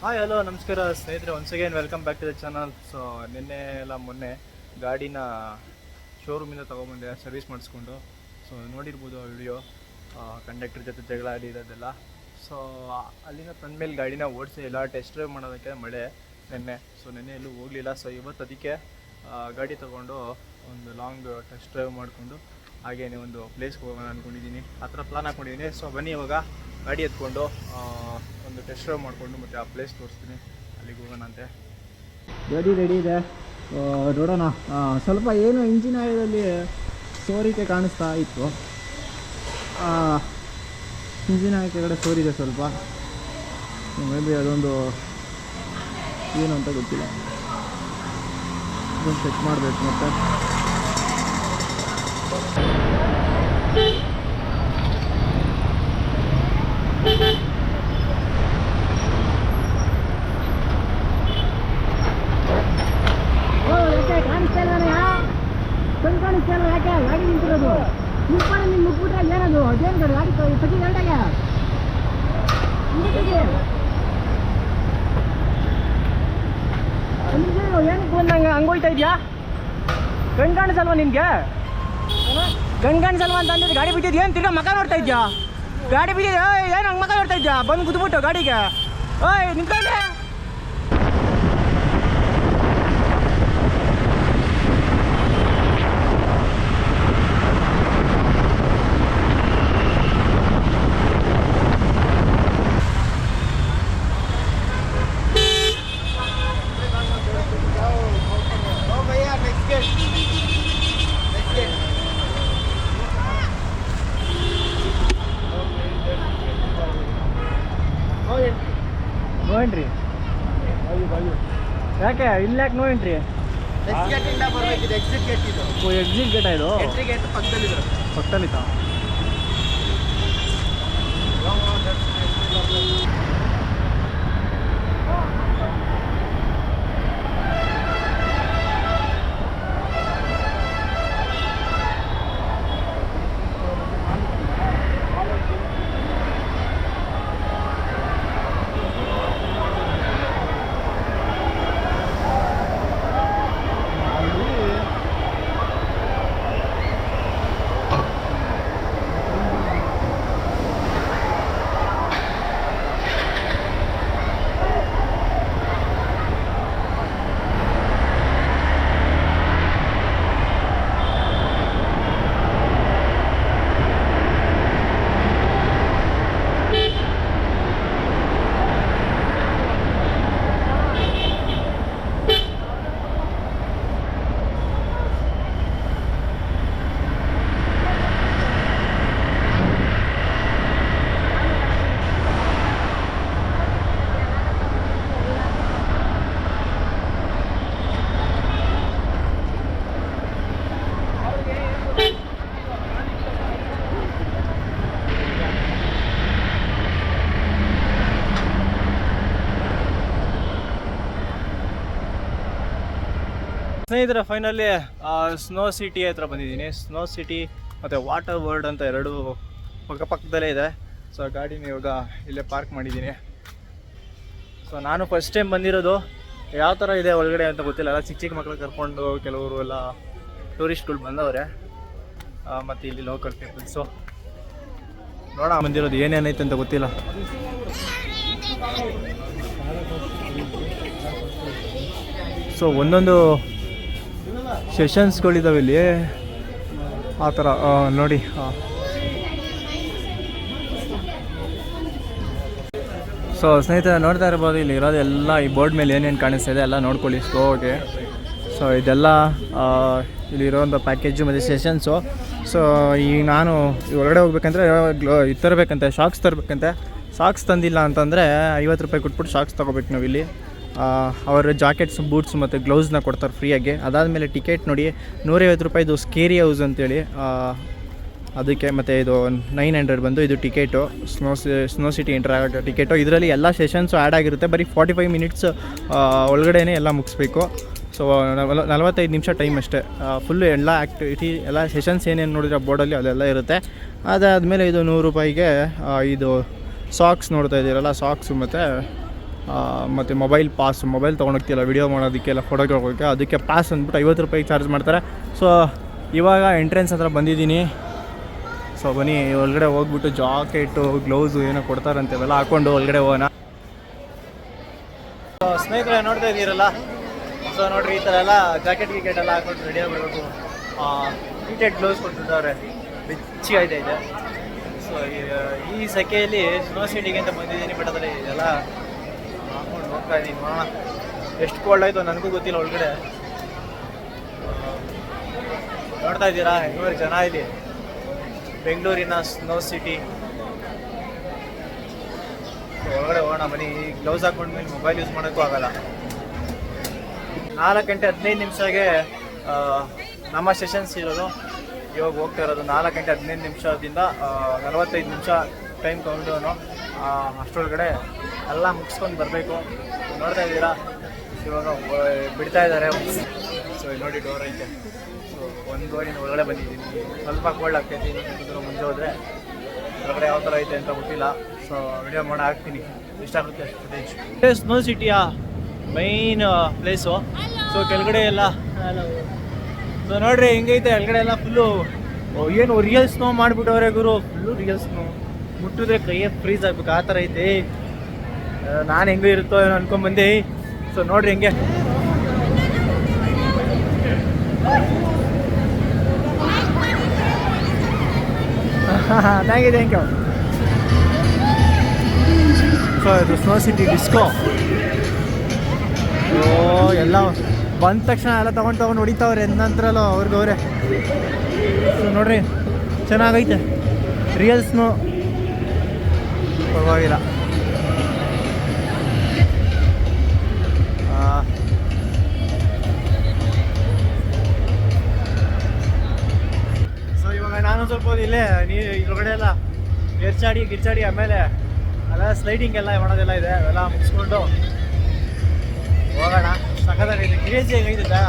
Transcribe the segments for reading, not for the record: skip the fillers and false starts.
Hi hello ನಮಸ್ಕಾರ ಸ್ನೇಹಿತರೆ, once again welcome back to the channel. So ಮೊನ್ನೆ ಗಾಡಿನ ಶೋರೂಮಿಂದ ತೊಗೊಂಬಂದೆ ಸರ್ವಿಸ್ ಮಾಡಿಸ್ಕೊಂಡು. ಸೊ ನೋಡಿರ್ಬೋದು ಆ ವಿಡಿಯೋ, ಕಂಡಕ್ಟರ್ ಜೊತೆ ಜಗಳ ಆಡಿರೋದೆಲ್ಲ. ಸೊ ಅಲ್ಲಿಂದ ತಂದಮೇಲೆ ಗಾಡಿನ ಓಡಿಸಿ ಎಲ್ಲ ಟೆಸ್ಟ್ ಡ್ರೈವ್ ಮಾಡೋದಕ್ಕೆ ಮಳೆ ನಿನ್ನೆ ಎಲ್ಲೂ ಹೋಗಲಿಲ್ಲ. ಸೊ ಇವತ್ತು ಅದಕ್ಕೆ ಗಾಡಿ ತೊಗೊಂಡು ಒಂದು ಲಾಂಗ್ ಟೆಸ್ಟ್ ಡ್ರೈವ್ ಮಾಡಿಕೊಂಡು ಹಾಗೇನೆ ಒಂದು ಪ್ಲೇಸ್ಗೆ ಹೋಗೋಣ ಅಂದ್ಕೊಂಡಿದ್ದೀನಿ, ಆ ಥರ ಪ್ಲಾನ್ ಹಾಕ್ಕೊಂಡಿದ್ದೀನಿ. ಸೊ ಬನ್ನಿ ಇವಾಗ ಗಾಡಿ ಎತ್ಕೊಂಡು ಒಂದು ಟೆಸ್ಟ್ ಡ್ರೈವ್ ಮಾಡಿಕೊಂಡು ಮತ್ತು ಆ ಪ್ಲೇಸ್ ತೋರಿಸ್ತೀನಿ, ಅಲ್ಲಿಗೆ ಹೋಗೋಣ ಅಂತೆ. ಗಾಡಿ ರೆಡಿ ಇದೆ, ನೋಡೋಣ. ಸ್ವಲ್ಪ ಏನು ಇಂಜಿನ್ ಆಯಿಲಲ್ಲಿ ಸೋರಿಕೆ ಕಾಣಿಸ್ತಾ ಇತ್ತು. ಇಂಜಿನ್ ಆಯಿಲ್ ಕೆಳಗಡೆ ಸೋರಿದೆ ಸ್ವಲ್ಪ, ಮೇ ಬಿ ಅದೊಂದು ಏನು ಅಂತ ಗೊತ್ತಿಲ್ಲ. ಅದೊಂದು ಚೆಕ್ ಮಾಡಬೇಕು ಮತ್ತೆ. ಕಾಣಿಸ್ತಾ ಯಾಕೆ ಗಾಡಿ ನಿಂತಿರೋದು? ನಿಂತ್ಕೊಂಡು ನಿಮ್ಗೆ ಮುಗ್ಬಿಟ್ರೆ ಏನದು? ಅದೇನು ಗಾಡಿ ಸತಿ ಗಂಟೆಗೆ ಏನಕ್ಕೆ ಬಂದಂಗೆ ಹಂಗೋಯ್ತಾ ಇದೆಯಾ? ಗಂಡು ಕಾಣಿಸಲ್ವ ನಿನಗೆ? ಗಂಡು ಕಾಣಿಸಲ್ವ ಅಂತ ಅಂದ್ರೆ ಗಾಡಿ ಬಿದ್ದಿದ್ದು ಏನು ತಿರ್ಗಾ ಮಕ ನೋಡ್ತಾ ಇದೆಯಾ? ಗಾಡಿ ಬಿದ್ದಿದೆ, ಏನು ಹಂಗೆ ಮಕ ನೋಡ್ತಾ ಇದ್ಯಾ? ಬಂದು ಗುದ್ಬಿಟ್ಟು ಗಾಡಿಗೆ ಓಯ್ ನಿಂತ್ಕೊಂಡೆ. ನೋ ಎಂಟ್ರಿ ಯಾಕೆ? ಇಲ್ಲ ಯಾಕೆ ನೋ ಎಂಟ್ರಿ? ಎಕ್ಸಿಟ್ ಗೇಟ್ ಇದು. ಎಕ್ಸಿಟ್ ಗೇಟ್ ಇದು ಪಕ್ಕದಲ್ಲಿತ್ತ. ಸ್ನೇಹಿತರೆ, ಫೈನಲಿ ಸ್ನೋ ಸಿಟಿ ಹತ್ರ ಬಂದಿದ್ದೀನಿ. ಸ್ನೋ ಸಿಟಿ ಮತ್ತು ವಾಟರ್ ವರ್ಲ್ಡ್ ಅಂತ ಎರಡು ಪಕ್ಕದಲ್ಲೇ ಇದೆ. ಸೊ ಗಾಡಿನ ಇವಾಗ ಇಲ್ಲೇ ಪಾರ್ಕ್ ಮಾಡಿದ್ದೀನಿ. ಸೊ ನಾನು ಫಸ್ಟ್ ಟೈಮ್ ಬಂದಿರೋದು. ಯಾವ ಥರ ಇದೆ ಒಳಗಡೆ ಅಂತ ಗೊತ್ತಿಲ್ಲ. ಎಲ್ಲ ಚಿಕ್ಕ ಮಕ್ಕಳು ಕರ್ಕೊಂಡು ಕೆಲವರು ಎಲ್ಲ ಟೂರಿಸ್ಟ್ಗಳು ಬಂದವ್ರೆ, ಮತ್ತು ಇಲ್ಲಿ ಲೋಕಲ್ ಪೀಪಲ್ಸು. ನೋಡೋಣ ಬಂದಿರೋದು ಏನೇನೈತೆ ಅಂತ ಗೊತ್ತಿಲ್ಲ. ಸೊ ಒಂದೊಂದು ಸೆಷನ್ಸ್ಗಳಿದ್ದಾವೆ ಇಲ್ಲಿ, ಆ ಥರ ನೋಡಿ. ಸೊ ಸ್ನೇಹಿತರೆ, ನೋಡ್ತಾ ಇರ್ಬೋದು ಇಲ್ಲಿ ಇರೋದೆಲ್ಲ ಈ ಬೋರ್ಡ್ ಮೇಲೆ ಏನೇನು ಕಾಣಿಸ್ತಾ ಇದೆ ಎಲ್ಲ ನೋಡ್ಕೊಳ್ಳಿ ಸ್ಲೋಗೆ. ಸೊ ಇದೆಲ್ಲ ಇಲ್ಲಿರೋಂಥ ಪ್ಯಾಕೇಜು ಮತ್ತು ಸೆಷನ್ಸು. ಸೊ ಈಗ ನಾನು ಹೊರಗಡೆ ಹೋಗ್ಬೇಕಂದ್ರೆ ಇದು ತರಬೇಕಂತೆ, ಶಾಕ್ಸ್ ತರಬೇಕಂತೆ. ಶಾಕ್ಸ್ ತಂದಿಲ್ಲ ಅಂತಂದರೆ 50 ರೂಪಾಯಿ ಕೊಟ್ಬಿಟ್ಟು ಶಾಕ್ಸ್ ತೊಗೋಬೇಕು ನಾವು ಇಲ್ಲಿ. ಅವರ ಜಾಕೆಟ್ಸ್, ಬೂಟ್ಸ್ ಮತ್ತು ಗ್ಲೌಸ್ನ ಕೊಡ್ತಾರೆ ಫ್ರೀಯಾಗಿ. ಅದಾದಮೇಲೆ ಟಿಕೆಟ್ ನೋಡಿ 150 ರೂಪಾಯಿದು ಸ್ಕೇರಿ ಹೌಸ್ ಅಂತೇಳಿ ಅದಕ್ಕೆ. ಮತ್ತು ಇದು 900 ಬಂದು ಇದು ಟಿಕೆಟು, ಸ್ನೋ ಸಿಟಿ ಎಂಟರ್ ಆಗೋ ಟಿಕೆಟು. ಇದರಲ್ಲಿ ಎಲ್ಲ ಸೆಷನ್ಸು ಆ್ಯಡ್ ಆಗಿರುತ್ತೆ. ಬರೀ 45 ಮಿನಿಟ್ಸ್ ಒಳಗಡೆ ಎಲ್ಲ ಮುಗಿಸ್ಬೇಕು. ಸೊ 45 ನಿಮಿಷ ಟೈಮ್ ಅಷ್ಟೇ. ಫುಲ್ಲು ಎಲ್ಲ ಆ್ಯಕ್ಟಿವಿಟಿ, ಎಲ್ಲ ಸೆಷನ್ಸ್ ಏನೇನು ನೋಡಿದ್ರೆ ಬೋರ್ಡಲ್ಲಿ ಅದೆಲ್ಲ ಇರುತ್ತೆ. ಅದಾದಮೇಲೆ ಇದು 100 ರೂಪಾಯಿಗೆ ಇದು ಸಾಕ್ಸ್ ನೋಡ್ತಾ ಇದ್ದೀರಲ್ಲ, ಸಾಕ್ಸು ಮತ್ತು ಮತ್ತು ಮೊಬೈಲ್ ತೊಗೊಂಡೋಗ್ತಿಲ್ಲ ವಿಡಿಯೋ ಮಾಡೋದಕ್ಕೆಲ್ಲ ಫೋಟೋಗೆ ಹೋಗೋಕ್ಕೆ, ಅದಕ್ಕೆ ಪಾಸ್ ಅಂದ್ಬಿಟ್ಟು 50 ರೂಪಾಯಿಗೆ ಚಾರ್ಜ್ ಮಾಡ್ತಾರೆ. ಸೊ ಇವಾಗ ಎಂಟ್ರೆನ್ಸ್ ಹತ್ರ ಬಂದಿದ್ದೀನಿ. ಸೊ ಬನ್ನಿ ಒಳಗಡೆ ಹೋಗ್ಬಿಟ್ಟು ಜಾಕೆಟು ಗ್ಲೌಸು ಏನೋ ಕೊಡ್ತಾರಂತೆ ಅವೆಲ್ಲ ಹಾಕ್ಕೊಂಡು ಒಳಗಡೆ ಹೋಗೋಣ. ಸೊ ಸ್ನೇಹಿತರೆ ನೋಡ್ತಾ ಇದ್ದೀರಲ್ಲ, ಸೊ ನೋಡಿರಿ ಈ ಥರ ಎಲ್ಲ ಜಾಕೆಟ್ ಎಲ್ಲ ಹಾಕ್ಕೊಂಡು ರೆಡಿ ಆಗಬೇಕು. ಹೀಟೆಡ್ ಗ್ಲೌಸ್ ಕೊಟ್ಟಿದ್ದಾರೆ, ಬೆಚ್ಚಿಗೆ ಇದೆ. ಸೊ ಈ ಸೆಕೆಯಲ್ಲಿ ಸ್ನೋ ಸಿಟಿಗೆ ಅಂತ ಬಂದಿದ್ದೀನಿ, ಬಟ್ ಅದರಲ್ಲಿ ಇದೆಲ್ಲ ಹಾಕ್ಕೊಂಡು ಹೋಗ್ತಾ ಇದ್ದೀನಿ. ನೋಡೋಣ ಎಷ್ಟು ಕೋಲ್ಡ್ ಆಯಿತು ನನಗೂ ಗೊತ್ತಿಲ್ಲ. ಒಳಗಡೆ ನೋಡ್ತಾ ಇದ್ದೀರಾ 200 ಜನ ಇಲ್ಲಿ ಬೆಂಗಳೂರಿನ ಸ್ನೋ ಸಿಟಿ. ಒಳಗಡೆ ಹೋಗೋಣ ಬನ್ನಿ. ಗ್ಲೌಸ್ ಹಾಕ್ಕೊಂಡ್ಮೇಲೆ ಮೊಬೈಲ್ ಯೂಸ್ ಮಾಡೋಕ್ಕೂ ಆಗಲ್ಲ. 4 ಗಂಟೆ 15 ನಿಮಿಷಗೆ ನಮ್ಮ ಸೆಷನ್ಸ್ ಇರೋದು. ಇವಾಗ ಹೋಗ್ತಾ ಇರೋದು 4 ಗಂಟೆ 15 ನಿಮಿಷದಿಂದ 45 ನಿಮಿಷ ಟೈಮ್ ಕೌಂಟವನು. ಅಷ್ಟರೊಳಗಡೆ ಎಲ್ಲ ಮುಗಿಸ್ಕೊಂಡು ಬರಬೇಕು. ನೋಡ್ತಾ ಇದ್ದೀರಾ ಇವಾಗ ಬಿಡ್ತಾ ಇದ್ದಾರೆ. ಸೊ ನೋಡಿ ಡೋರ್ ಐತೆ. ಸೊ ಒಂದು ಡೋರಿನ ಒಳಗಡೆ ಬಂದಿದ್ದೀನಿ. ಸ್ವಲ್ಪ ಕೋಲ್ಡ್ ಆಗ್ತೈತಿ, ಇನ್ನೊಂದು ಮುಂದೆ ಹೋದರೆ ಹೊರಗಡೆ ಯಾವ ಥರ ಐತೆ ಅಂತ ಗೊತ್ತಿಲ್ಲ. ಸೊ ವಿಡಿಯೋ ಮಾಡಿ ಹಾಕ್ತೀನಿ, ಇಷ್ಟ ಆಗುತ್ತೆ ಫುಟೇಜ್. ಸ್ನೋ ಸಿಟಿಯ ಮೈನ್ ಪ್ಲೇಸು. ಸೊ ಕೆಳಗಡೆ ಎಲ್ಲ ಸೊ ನೋಡ್ರಿ ಹೆಂಗೈತೆ ಕೆಳಗಡೆ ಎಲ್ಲ ಫುಲ್ಲು. ಏನು ರಿಯಲ್ ಸ್ನೋ ಮಾಡಿಬಿಟ್ಟವ್ರೆ ಗುರು, ಫುಲ್ಲು ರಿಯಲ್ ಸ್ನೋ. ಮುಟ್ಟಿದ್ರೆ ಕೈಯೇ ಫ್ರೀಸ್ ಆಗ್ಬೇಕು ಆ ಥರ ಐತೆ. ನಾನು ಹೆಂಗೆ ಇರುತ್ತೋ ಏನೋ ಅನ್ಕೊಂಡ್ಬಂದೆ. ಸೊ ನೋಡ್ರಿ ಹೆಂಗೆ ಥ್ಯಾಂಕ್ ಯು. ಸೊ ಇದು ಸ್ನೋ ಸಿಟಿ ಡಿಸ್ಕೋ. ಎಲ್ಲ ಬಂದ ತಕ್ಷಣ ಎಲ್ಲ ತೊಗೊಂಡು ಹೊಡಿತಾವ್ರೆ ನಂತರಲ್ಲೂ ಅವ್ರಿಗವ್ರೆ. ಸೊ ನೋಡ್ರಿ ಚೆನ್ನಾಗೈತೆ ರಿಯಲ್ ಸ್ನೋ, ಪರವಾಗಿಲ್ಲ. ಸೊ ಇವಾಗ ನಾನು ಸ್ವಲ್ಪ ಇಲ್ಲೇ ಇದ್ರೊಳಗಡೆ ಎಲ್ಲ ಗಿರ್ಚಾಡಿ ಆಮೇಲೆ ಅಲ್ಲ ಸ್ಲೈಡಿಂಗ್ ಎಲ್ಲ ಮಾಡೋದೆಲ್ಲ ಇದೆ. ಅವೆಲ್ಲ ಮುಗಿಸ್ಕೊಂಡು ಹೋಗೋಣ. ಸಖತ್ತಾಗೈತೆ, ಕ್ರೇಜಿ ಆಗೈತೆ ಜಾಗ.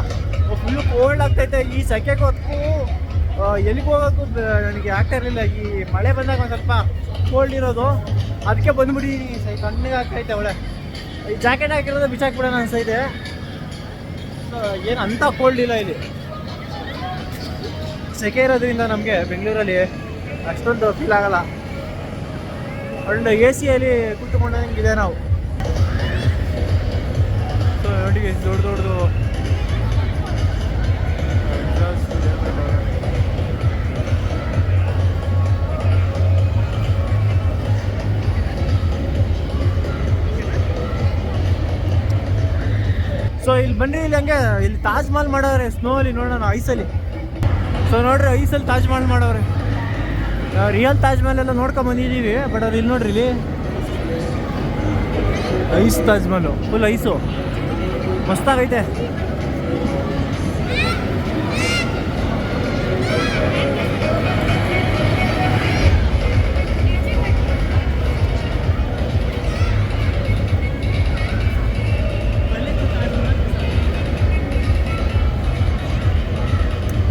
ಫುಲ್ಲು ಕೋಲ್ಡ್ ಆಗ್ತೈತೆ ಈ ಸೆಕೆಗೆ. ಹೊತ್ತು ಎಲ್ಲಿಗೆ ಹೋಗೋಕ್ಕೂ ನನಗೆ ಆಗ್ತಾ ಇರಲಿಲ್ಲ. ಈ ಮಳೆ ಬಂದಾಗ ಒಂದು ಸ್ವಲ್ಪ ಕೋಲ್ಡ್ ಇರೋದು, ಅದಕ್ಕೆ ಬಂದ್ಬಿಟ್ಟು ತಣ್ಣಗೆ ಆಗ್ತೈತೆ. ಒಳ್ಳೆ ಈ ಜಾಕೆಟ್ ಹಾಕಿರೋದು ಬಿಚ್ಚಾಕ್ಬಿಡೋಣ ಅನಿಸ್ತೈತೆ. ಏನು ಅಂಥ ಕೋಲ್ಡ್ ಇಲ್ಲ ಇಲ್ಲಿ. ಸೆಕೆ ಇರೋದ್ರಿಂದ ನಮಗೆ ಬೆಂಗಳೂರಲ್ಲಿ ಅಷ್ಟೊಂದು ಫೀಲ್ ಆಗಲ್ಲ. ಒಂದು ಎ ಸಿಯಲ್ಲಿ ಕೂತ್ಕೊಂಡಂಗಿದೆ ನಾವು. ಸೊ ನೋಡಿ ದೊಡ್ಡದು ಸೊ ಇಲ್ಲಿ ಬನ್ನಿ. ಇಲ್ಲಿ ಹಂಗೆ ಇಲ್ಲಿ ತಾಜ್ ಮಹಲ್ ಮಾಡವ್ರೆ ಸ್ನೋ ಅಲ್ಲಿ, ನೋಡೋಣ ಐಸಲ್ಲಿ. ಸೊ ನೋಡ್ರಿ ಐಸಲ್ಲಿ ತಾಜ್ ಮಹಲ್ ಮಾಡವ್ರೆ. ರಿಯಲ್ ತಾಜ್ ಮಹಲ್ ಎಲ್ಲ ನೋಡ್ಕೊಂಡ್ ಬಂದಿದ್ದೀವಿ, ಬಟ್ ಅದು ಇಲ್ಲಿ ನೋಡ್ರಿ, ಇಲ್ಲಿ ice Taj Mahal full ice, ಮಸ್ತಾಗೈತೆ.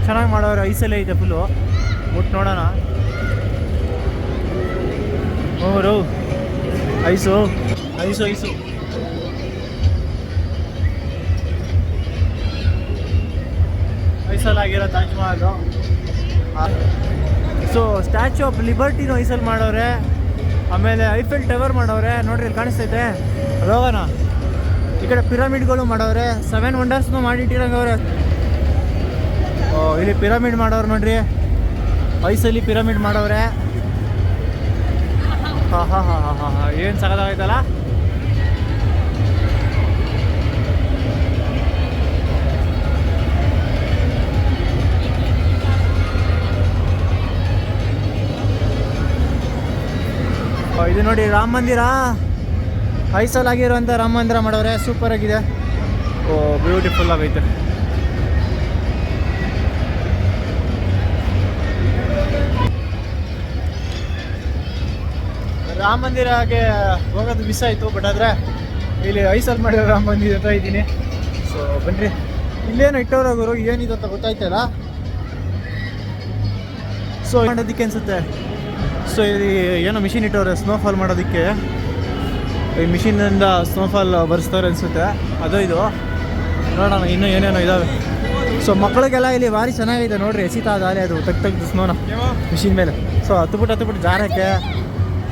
ಚೆನ್ನಾಗಿ ಮಾಡೋರು, ಐಸಲ್ಲೇ ಐತೆ ಫುಲ್ಲು. ಮುಟ್ಟು ನೋಡೋಣ. ಓರು ಐಸು ಐಸು ಐಸು ಐಸಲ್ಲಾಗಿರೋ Taj Mahal. So statue of ಲಿಬರ್ಟಿನೂ ಐಸಲ್ಲಿ ಮಾಡವ್ರೆ. ಆಮೇಲೆ ಐಫೆಲ್ ಟವರ್ ಮಾಡವ್ರೆ, ನೋಡ್ರಿ ಇಲ್ಲಿ ಕಾಣಿಸ್ತೈತೆ. ಅದು ಹೋಗೋಣ. ಈ ಕಡೆ ಪಿರಮಿಡ್ಗಳು ಮಾಡವ್ರೆ, 7 ವಂಡರ್ಸ್ನೂ ಮಾಡಿಟ್ಟಿರಂಗವ್ರೆ. ಇಲ್ಲಿ ಪಿರಮಿಡ್ ಮಾಡವ್ರೆ ನೋಡ್ರಿ, ಐಸಲ್ಲಿ ಪಿರಮಿಡ್ ಮಾಡವ್ರೆ. ಹಾಂ ಏನು ಸಖತ್ತಾಗೈತಲ್ಲ. ಇದು ನೋಡಿ ರಾಮ ಮಂದಿರ, ಐಸಲ್ಲಿ ಆಗಿರುವಂಥ ರಾಮ ಮಂದಿರ ಮಾಡವ್ರೆ. ಸೂಪರ್ ಆಗಿದೆ. ಬ್ಯೂಟಿಫುಲ್ ಆಗೈತೆ. ರಾಮ ಮಂದಿರಗೆ ಹೋಗೋದು ಮಿಸ್ ಆಯಿತು, ಬಟ್ ಆದರೆ ಇಲ್ಲಿ ಐಸಲ್ಲಿ ಮಾಡಿರೋ ರಾಮ ಮಂದಿರ ಹತ್ರ ಇದ್ದೀನಿ. ಸೊ ಬನ್ನಿರಿ, ಇಲ್ಲೇನು ಇಟ್ಟವ್ರಾಗೋರು ಏನಿದೆ ಅಂತ ಗೊತ್ತಾಯ್ತಲ್ಲ. ಸೊ ಮಾಡೋದಕ್ಕೆ ಅನಿಸುತ್ತೆ. ಸೊ ಇಲ್ಲಿ ಏನೋ ಮಿಷಿನ್ ಇಟ್ಟವ್ರೆ ಸ್ನೋಫಾಲ್ ಮಾಡೋದಕ್ಕೆ. ಈ ಮಿಷಿನಿಂದ ಸ್ನೋಫಾಲ್ ಬರ್ಸ್ತಾರೆ ಅನಿಸುತ್ತೆ, ಅದು ಇದು ನೋಡೋಣ ಇನ್ನೂ ಏನೇನೋ ಇದ್ದಾವೆ. ಸೊ ಮಕ್ಕಳಿಗೆಲ್ಲ ಇಲ್ಲಿ ಭಾರಿ ಚೆನ್ನಾಗಿದೆ ನೋಡ್ರಿ, ಎಸಿತಾ ದಾರಿ ಅದು ತೆಗ್ದು ಸ್ನೋನ ಮಿಷಿನ್ ಮೇಲೆ. ಸೊ ಹತ್ಬಿಟ್ಟು ಜಾರಕ್ಕೆ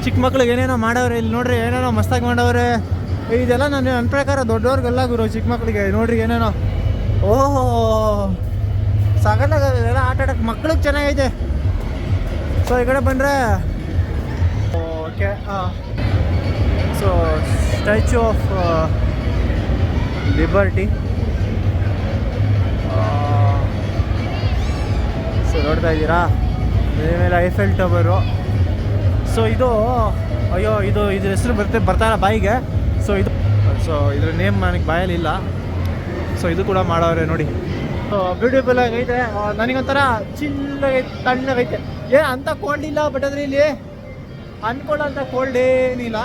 ಚಿಕ್ಕ ಮಕ್ಳಿಗೆ ಏನೇನೋ ಮಾಡವ್ರೆ ಇಲ್ಲಿ ನೋಡ್ರಿ, ಏನೇನೋ ಮಸ್ತಾಗಿ ಮಾಡವ್ರೆ. ಇದೆಲ್ಲ ನನ್ನ ಪ್ರಕಾರ ದೊಡ್ಡವ್ರಿಗೆಲ್ಲ ಗುರು, ಚಿಕ್ಕ ಮಕ್ಕಳಿಗೆ ನೋಡ್ರಿ ಏನೇನೋ. ಓಹೋ ಸಾಗತ್ತಾಗ ಎಲ್ಲ ಆಟ ಆಡೋಕ್ಕೆ ಮಕ್ಳಿಗೆ ಚೆನ್ನಾಗೈತೆ. ಸೊ ಈ ಕಡೆ ಬಂದರೆ okay so statue of liberty. So ನೋಡ್ತಾ ಇದ್ದೀರಾ ಮೇಲೆ ಐಫೆಲ್ ಟವರು. ಸೊ ಇದು ಅಯ್ಯೋ ಇದ್ರ ಹೆಸರು ಬರ್ತಾರ ಬಾಯಿಗೆ. ಸೊ ಇದ್ರ ನೇಮ್ ನನಗೆ ಬಾಯಲ್ಲಿ ಇಲ್ಲ. ಸೊ ಇದು ಕೂಡ ಮಾಡವ್ರೆ ನೋಡಿ. ಸೊ ಬ್ಯೂಟಿಫುಲ್ ಆಗೈತೆ, ನನಗೊಂಥರ ಚಿಲ್ಲಾಗೈತೆ, ತಣ್ಣಗೈತೆ. ಅಂಥ ಕೋಲ್ಡ್ ಇಲ್ಲ, ಬಟ್ ಆದರೆ ಇಲ್ಲಿ ಅನ್ಕೊಳ್ಳೋಂಥ ಕೋಲ್ಡ್ ಏನಿಲ್ಲ.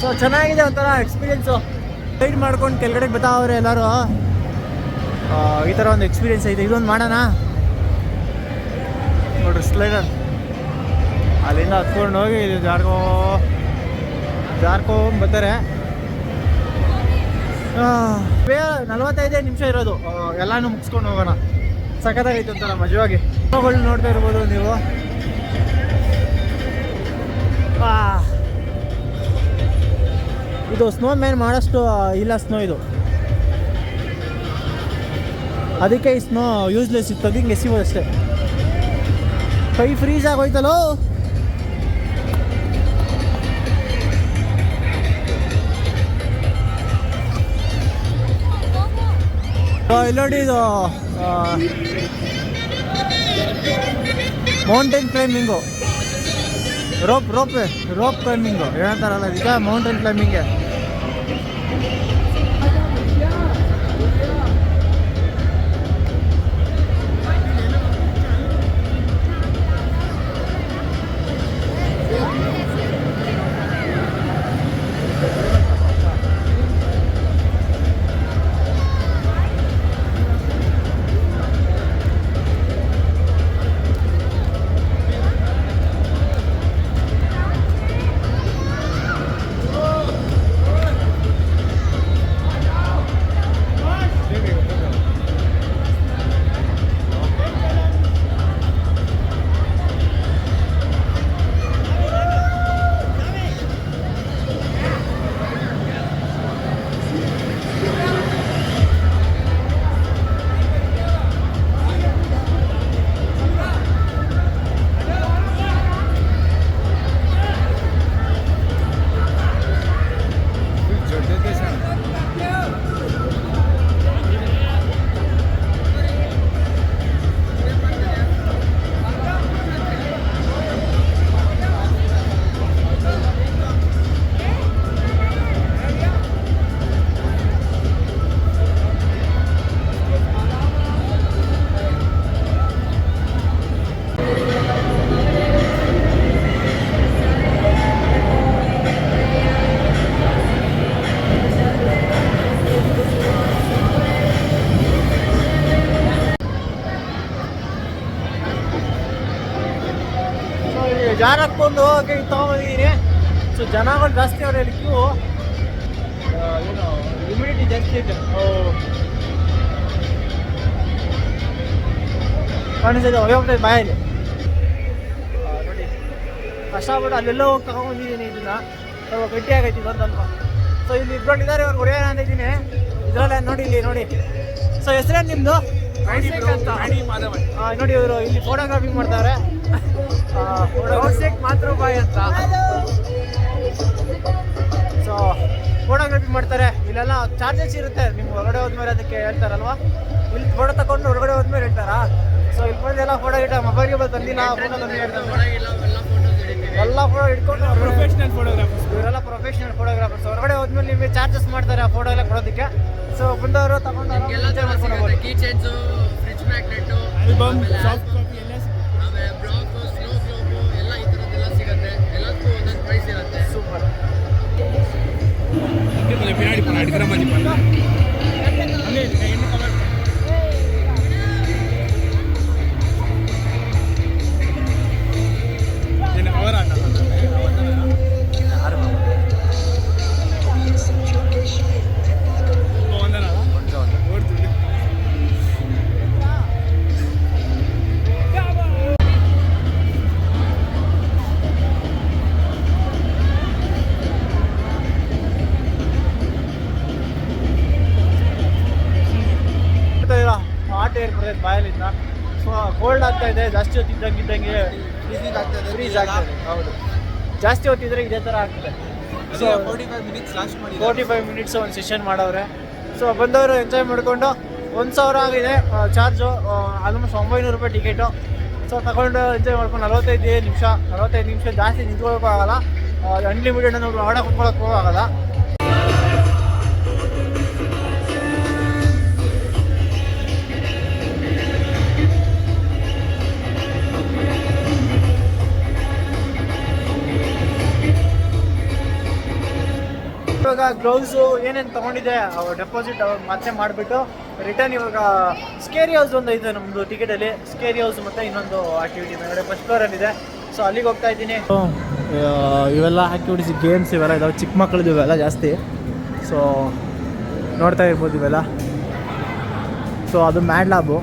ಸೊ ಚೆನ್ನಾಗಿದೆ ಒಂಥರ ಎಕ್ಸ್ಪೀರಿಯೆನ್ಸು. ಗೈಡ್ ಮಾಡ್ಕೊಂಡು ಕೆಳಗಡೆಗೆ ಬರ್ತಾವ್ರೆ ಎಲ್ಲರೂ. ಈ ಥರ ಒಂದು ಎಕ್ಸ್ಪೀರಿಯೆನ್ಸ್ ಐತೆ, ಇದೊಂದು ಮಾಡೋಣ ನೋಡ್ರಿ. ಸ್ಲೈಡರ್ ಅಲ್ಲಿಂದ ಹತ್ಕೊಂಡು ಹೋಗಿ ಜಾರ್ಕೊಂಡು ಬರ್ತಾರೆ. 45 ನಿಮಿಷ ಇರೋದು, ಎಲ್ಲಾನು ಮುಗಿಸ್ಕೊಂಡು ಹೋಗೋಣ. ಸಖತ್ತಾಗೈತೆ ಒಂಥರ ಮಜವಾಗಿ. ನೋಡ್ತಾ ಇರ್ಬೋದು ನೀವು. ಇದು ಸ್ನೋ ಮ್ಯಾನ್ ಮಾಡೋಷ್ಟು ಇಲ್ಲ ಸ್ನೋ ಇದು, ಅದಕ್ಕೆ ಈ ಸ್ನೋ ಯೂಸ್ಲೆಸ್ ಇತ್ತು, ಹಿಂಗೆ ಎಸಿಬೋದು ಅಷ್ಟೇ. ಕೈ ಫ್ರೀಸ್ ಆಗೋಯ್ತಲ್ಲೋ. ಇಲ್ಲಿ ನೋಡಿ, ಇದು ಮೌಂಟೇನ್ ಕ್ಲೈಂಬಿಂಗು, ರೋಪ್ ಕ್ಲೈಂಬಿಂಗು ಏನಂತಾರಲ್ಲ ಇದಕ್ಕೆ, ಮೌಂಟೇನ್ ಕ್ಲೈಂಬಿಂಗೆ. ಜಾರ್ ಹಾಕ್ಕೊಂಡು ಹೋಗಿ ತೊಗೊಂಬಂದಿದ್ದೀನಿ. ಸೊ ಜನಗಳು ಜಾಸ್ತಿ ಅವ್ರೆ ಇಲ್ಲಿ, ಕ್ಯೂ ಏನು ಹ್ಯುಮಿಡಿಟಿ ಜಾಸ್ತಿ ಐತೆ. ಕಾಣಿಸಿದೆ ಹೋಗ್ತೈತೆ ಬಾಯಲ್ಲಿ ನೋಡಿ. ಕಷ್ಟಪಟ್ಟು ಅಲ್ಲೆಲ್ಲೋ ಹೋಗಿ ತಗೊಂಬಂದಿದ್ದೀನಿ ಇದನ್ನ. ಸ್ವಲ್ಪ ಗಟ್ಟಿ ಆಗೈತಿ ಇದೊಂದಲ್ವ. ಸೊ ಇಲ್ಲಿ ಇಬ್ಬರಲ್ಲಿದ್ದಾರೆ, ಅವ್ರಿಗೆ ಹೊಡೆಯೋಣ ಅಂದಿದ್ದೀನಿ ಇದರಲ್ಲೇ ನೋಡಿ. ಇಲ್ಲಿ ನೋಡಿ. ಸೊ ಹೆಸರೇನು ನಿಮ್ಮದು? ನೋಡಿ ಇವರು ಇಲ್ಲಿ ಫೋಟೋಗ್ರಾಫಿ ಮಾಡ್ತಾರೆ. ಮಾತೃಬಾಯಿ ಅಂತ. ಸೊ ಫೋಟೋಗ್ರಫಿ ಮಾಡ್ತಾರೆ. ಇಲ್ಲೆಲ್ಲ ಚಾರ್ಜಸ್ ಇರುತ್ತೆ, ನಿಮ್ಮ ಹೊರಗಡೆ ಹೋದ್ಮೇಲೆ ಅದಕ್ಕೆ ಹೇಳ್ತಾರಲ್ವಾ. ಇಲ್ಲಿ ಫೋಟೋ ತಗೊಂಡು ಹೊರಗಡೆ ಹೋದ್ಮೇಲೆ ಹೇಳ್ತಾರಾ. ಸೊ ಇಲ್ಲಿ ಬಂದೆಲ್ಲ ಫೋಟೋ ಮೊಬೈಲ್ಗೆ ತಂದಿಲ್ಲ, ಫೋಟೋ ಎಲ್ಲ ಫೋಟೋ ಇಟ್ಕೊಂಡು ಪ್ರೊಫೆಷನಲ್ ಫೋಟೋಗ್ರಾಫರ್ಸ್, ಇವರೆಲ್ಲ ಪ್ರೊಫೆಷನಲ್ ಫೋಟೋಗ್ರಾಫರ್ಸ್. ಹೊರಗಡೆ ಹೋದ್ಮೇಲೆ ನಿಮಗೆ ಚಾರ್ಜಸ್ ಮಾಡ್ತಾರೆ ಆ ಫೋಟೋ ಎಲ್ಲ ಕೊಡೋದಕ್ಕೆ. ಸೊ ಬಂದವರು ತಗೊಂಡು ಆಲ್ಬಮ್, ಸಾಫ್ಟ್ ಕಾಪಿ ಎಲ್ಲ ಸೂಪರ್. ಕೋಲ್ಡ್ ಆಗ್ತಾ ಇದೆ, ಜಾಸ್ತಿ ಹೊತ್ತಿದ್ದಂಗೆ ಫ್ರೀಸ್ ಆಗ್ತದೆ. ಹೌದು, ಜಾಸ್ತಿ ಹೊತ್ತಿದ್ರೆ ಇದೇ ಥರ ಆಗ್ತದೆ. ಸೊ 45 ಮಿನಿಟ್ಸ್ ಒಂದು ಸೆಷನ್ ಮಾಡವ್ರೆ. ಸೊ ಬಂದವರು ಎಂಜಾಯ್ ಮಾಡಿಕೊಂಡು 1000 ಆಗಿದೆ ಚಾರ್ಜು, ಆಲ್ಮೋಸ್ಟ್ 900 ರೂಪಾಯಿ ಟಿಕೆಟು. ಸೊ ತಗೊಂಡು ಎಂಜಾಯ್ ಮಾಡ್ಕೊಂಡು 45 ನಿಮಿಷ ಜಾಸ್ತಿ ನಿಂತ್ಕೊಳ್ಳೋಕ್ಕೂ ಆಗಲ್ಲ, ಅನ್ಲಿಮಿಟೆಡ್ ನಾವು ಆಡ ಕುತ್ಕೊಳ್ಳೋಕ್ಕೂ ಆಗಲ್ಲ. ಇವಾಗ ಗ್ಲೌಸು ಏನೇನು ತೊಗೊಂಡಿದ್ದೆ ಡೆಪಾಸಿಟ್ ಮತ್ತೆ ಮಾಡಿಬಿಟ್ಟು ರಿಟರ್ನ್ ಇವಾಗ ಸ್ಕೇರಿ ಹೌಸ್ ಒಂದು ಐತೆ ನಮ್ಮದು ಟಿಕೆಟಲ್ಲಿ. ಸ್ಕೇರಿ ಹೌಸ್ ಮತ್ತು ಇನ್ನೊಂದು ಆ್ಯಕ್ಟಿವಿಟಿ ಮೇಲ್ಗಡೆ ಫಸ್ಟ್ ಫ್ಲೋರಲ್ಲಿದೆ. ಸೊ ಅಲ್ಲಿಗೆ ಹೋಗ್ತಾ ಇದ್ದೀನಿ. ಇವೆಲ್ಲ ಆ್ಯಕ್ಟಿವಿಟೀಸ್ ಗೇಮ್ಸ್ ಇವೆಲ್ಲ ಇದಾವೆ, ಚಿಕ್ಕ ಮಕ್ಕಳದ್ದು ಇವೆಲ್ಲ ಜಾಸ್ತಿ. ಸೊ ನೋಡ್ತಾ ಇರ್ಬೋದು ಇವೆಲ್ಲ. ಸೊ ಅದು ಮ್ಯಾಡ್ ಲ್ಯಾಬು,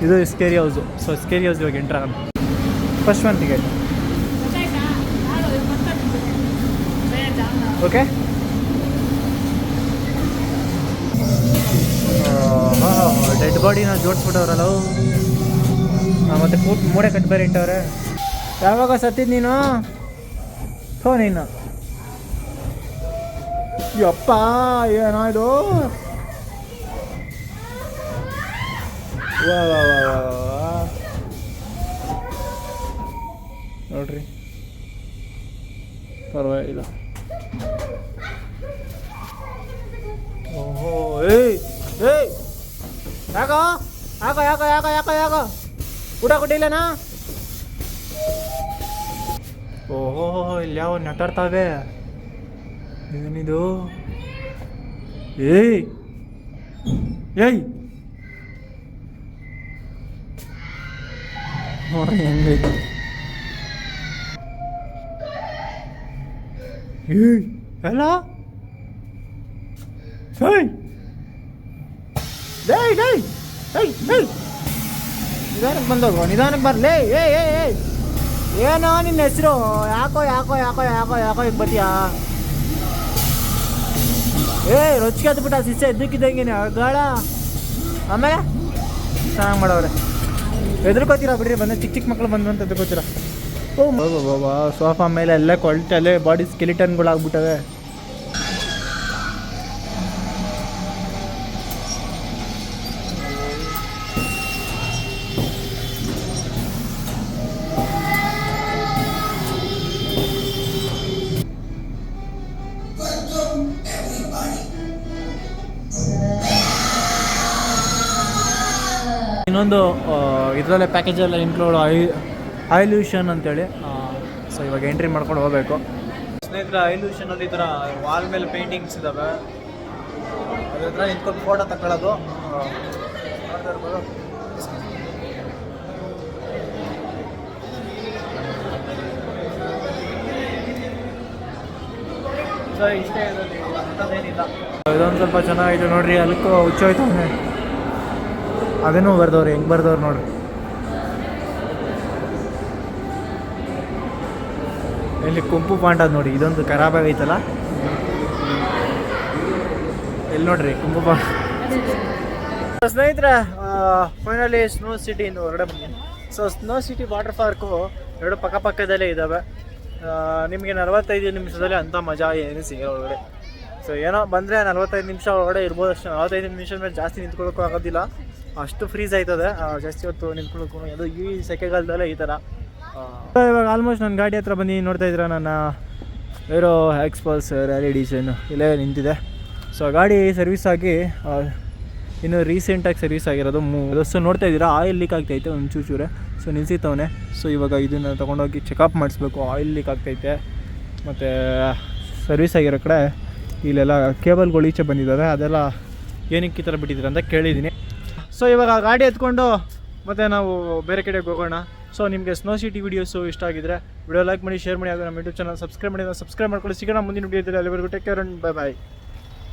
ಇದು scary house. So scary house ಇವಾಗ ಎಂಟ್ರ್ ಆಗೋಣ. First one ticket. Okay, dead ಬಾಡಿನ ಜೋಡಿಸ್ಬಿಟ್ಟವ್ರಲ್ಲ, ಮತ್ತು ಮೂಡೆ ಕಟ್ ಬೇರೆ ಇಟ್ಟವ್ರೆ. ಯಾವಾಗ ಸತ್ತಿದ್ದು ನೀನು? ನೀನು ಯಪ್ಪ, ಏನೋ ಇದು. ನೋಡ್ರಿ, ಪರವಾಗಿಲ್ಲ. ಓಹೋ, ಏಯ್ ಯಾಕೋ ಯಾಕೋ ಯಾಕೋ ಯಾಕೋ ಯಾಕೋ ಯಾಕೋ ಊಟ ಕೊಟ್ಟಿಲ್ಲನಾ? ಓಹೋ, ಇಲ್ಲಿ ಯಾವ ನಟಾಡ್ತಾವೆ, ಏನಿದು? ಏಯ್ ನೋಡ್ರಿ ಹೆಂಗೈತೆ. ಎಲ್ಲ ನಿಧಾನಕ್ಕೆ ಬಂದೋಗು, ನಿಧಾನಕ್ಕೆ ಬರಲೇ. ಏನೋ ನಿನ್ನ ಹೆಸರು? ಯಾಕೋ ಯಾಕೋ ಯಾಕೋ ಯಾಕೋ ಯಾಕೋ ಈಗ ಬತ್ತೀಯಾ? ರೊಚ್ಚಿಗೆ ಹತ್ಬಿಟ್ಟ ಶಿಷ್ಯ ಎದ್ದಕ್ಕಿದ್ದಂಗೆ ಗಾಳ. ಆಮೇಲೆ ಚೆನ್ನಾಗಿ ಮಾಡವ್ರೆ. ಹೆದರ್ಕೋತೀರಾ ಬಿಡ್ರಿ, ಬಂದ ಚಿಕ್ಕ ಚಿಕ್ಕ ಮಕ್ಕಳು ಬಂದು ಅಂತ ಹೆದರ್ಕೋತೀರಾ. ಬಾಬಾ, ಸೋಫಾ ಮೇಲೆ ಎಲ್ಲ ಕ್ವಾಲಿಟಿ, ಅಲ್ಲೇ ಬಾಡಿ ಸ್ಕೆಲಿಟನ್ಗಳಾಗ್ಬಿಟ್ಟವೆ. ಇನ್ನೊಂದು ಇದರಲ್ಲೇ ಪ್ಯಾಕೇಜೆಲ್ಲ ಇನ್ಕ್ಲೂಡ್ ಐಲ್ಯೂಷನ್ ಅಂತೇಳಿ. ಸೊ ಇವಾಗ ಎಂಟ್ರಿ ಮಾಡ್ಕೊಂಡು ಹೋಗಬೇಕು. ಸ್ನೇಹಿತರೆ, ಐಲ್ಯೂಷನಲ್ಲಿ ಈ ಥರ ವಾಲ್ ಮೇಲೆ ಪೇಂಟಿಂಗ್ಸ್ ಇದ್ದಾವೆ, ಅದ್ರ ಹತ್ರ ನಿಂತ್ಕೊಂಡು ಫೋಟೋ ತಗೊಳ್ಳೋದು ನೋಡ್ತಾ ಇರ್ಬೋದು. ಸೊ ಇಷ್ಟೇ ಇರೋದು, ಅಂಥದ್ದೇನಿಲ್ಲ. ಇದೊಂದು ಸ್ವಲ್ಪ ಚೆನ್ನಾಗಿದೆ ನೋಡ್ರಿ. ಅಲ್ಲಕ್ಕೂ ಹುಚ್ಚೋಯ್ತವನೆ, ಅದನ್ನೂ ಬರ್ದವ್ರು, ಹೆಂಗೆ ಬರ್ದವ್ರು ನೋಡ್ರಿ. ಇಲ್ಲಿ ಕುಂಪು ಪಾಂಡ ನೋಡಿ, ಇದೊಂದು ಖರಾಬಾಗೈತಲ್ಲ, ಎಲ್ಲಿ ನೋಡ್ರಿ ಕುಂಪು ಪಾಂಡ. ಸ್ನೇಹಿತರೆ, ಫೈನಲಿ ಸ್ನೋ ಸಿಟಿಯಿಂದ ಹೊರಗಡೆ ಬಂದಿದ್ದೀನಿ. So snow city water park ಎರಡು ಪಕ್ಕದಲ್ಲೇ ಇದ್ದಾವೆ. ನಿಮಗೆ 45 ನಿಮಿಷದಲ್ಲಿ ಅಂಥ ಮಜಾ ಏನು ಸಿಗಲ್ಲ ಒಳಗಡೆ. ಸೊ ಏನೋ ಬಂದರೆ 45 ನಿಮಿಷ ಒಳಗಡೆ ಇರ್ಬೋದು ಅಷ್ಟೇ. 45 ನಿಮಿಷದ ಮೇಲೆ ಜಾಸ್ತಿ ನಿಂತ್ಕೊಳ್ಳೋಕ್ಕೂ ಆಗೋದಿಲ್ಲ, ಅಷ್ಟು ಫ್ರೀಸ್ ಆಯ್ತದೆ. ಜಾಸ್ತಿ ಹೊತ್ತು ನಿಂತ್ಕೊಳ್ಳೋಕ್ಕೂ ಅದು ಈ ಸೆಕೆಗಾಲದಲ್ಲೇ ಈ ಥರ. ಇವಾಗ ಆಲ್ಮೋಸ್ಟ್ ನನ್ನ ಗಾಡಿ ಹತ್ರ ಬಂದು ನೋಡ್ತಾ ಇದ್ದೀರಾ, ನನ್ನ ಏರೋ ಎಕ್ಸ್ಪಲ್ಸ್ ರ್ಯಾಲಿ ಎಡಿಷನ್ ಇಲ್ಲೇ ನಿಂತಿದೆ. ಸೊ ಗಾಡಿ ಸರ್ವಿಸ್ ಆಗಿ ಇನ್ನು ರೀಸೆಂಟಾಗಿ ಸರ್ವಿಸ್ ಆಗಿರೋದು. ಸೊ ನೋಡ್ತಾ ಇದ್ದೀರಾ, ಆಯಿಲ್ ಲೀಕ್ ಆಗ್ತೈತೆ ಒಂದು ಚೂರೇ. ಸೊ ನಿಲ್ಸಿತ್ತವನೇ. ಸೊ ಇವಾಗ ಇದನ್ನು ತೊಗೊಂಡೋಗಿ ಚೆಕಪ್ ಮಾಡಿಸ್ಬೇಕು. ಆಯಿಲ್ ಲೀಕ್ ಆಗ್ತೈತೆ, ಮತ್ತು ಸರ್ವಿಸ್ ಆಗಿರೋ ಕಡೆ ಇಲ್ಲೆಲ್ಲ ಕೇಬಲ್ಗಳು ಈಚೆ ಬಂದಿದ್ದಾವೆ. ಅದೆಲ್ಲ ಏನಕ್ಕೆ ಈ ಥರ ಬಿಟ್ಟಿದ್ದೀರ ಅಂತ ಕೇಳಿದ್ದೀನಿ. ಸೊ ಇವಾಗ ಗಾಡಿ ಎತ್ಕೊಂಡು ಮತ್ತು ನಾವು ಬೇರೆ ಕಡೆಗೆ ಹೋಗೋಣ. ಸೊ ನಿಮಗೆ ಸ್ನೋ ಸಿಟಿ ವೀಡಿಯೋಸು ಇಷ್ಟ ಆಗಿದ್ರೆ ವಿಡಿಯೋ ಲೈಕ್ ಮಾಡಿ, ಶೇರ್ ಮಾಡಿ, ಹಾಗೂ ನಮ್ಮ ಯೂಟ್ಯೂಬ್ ಚಾನಲ್ ಸಬ್ಸ್ಕ್ರೈಬ್ ಮಾಡ್ಕೊಳ್ಳಿ. ಸಿಗೋಣ ಮುಂದಿನ ವಿಡಿಯೋ ಇದ್ದರೆ. ಅಲ್ಲಿವರೆಗೂ take care and bye bye.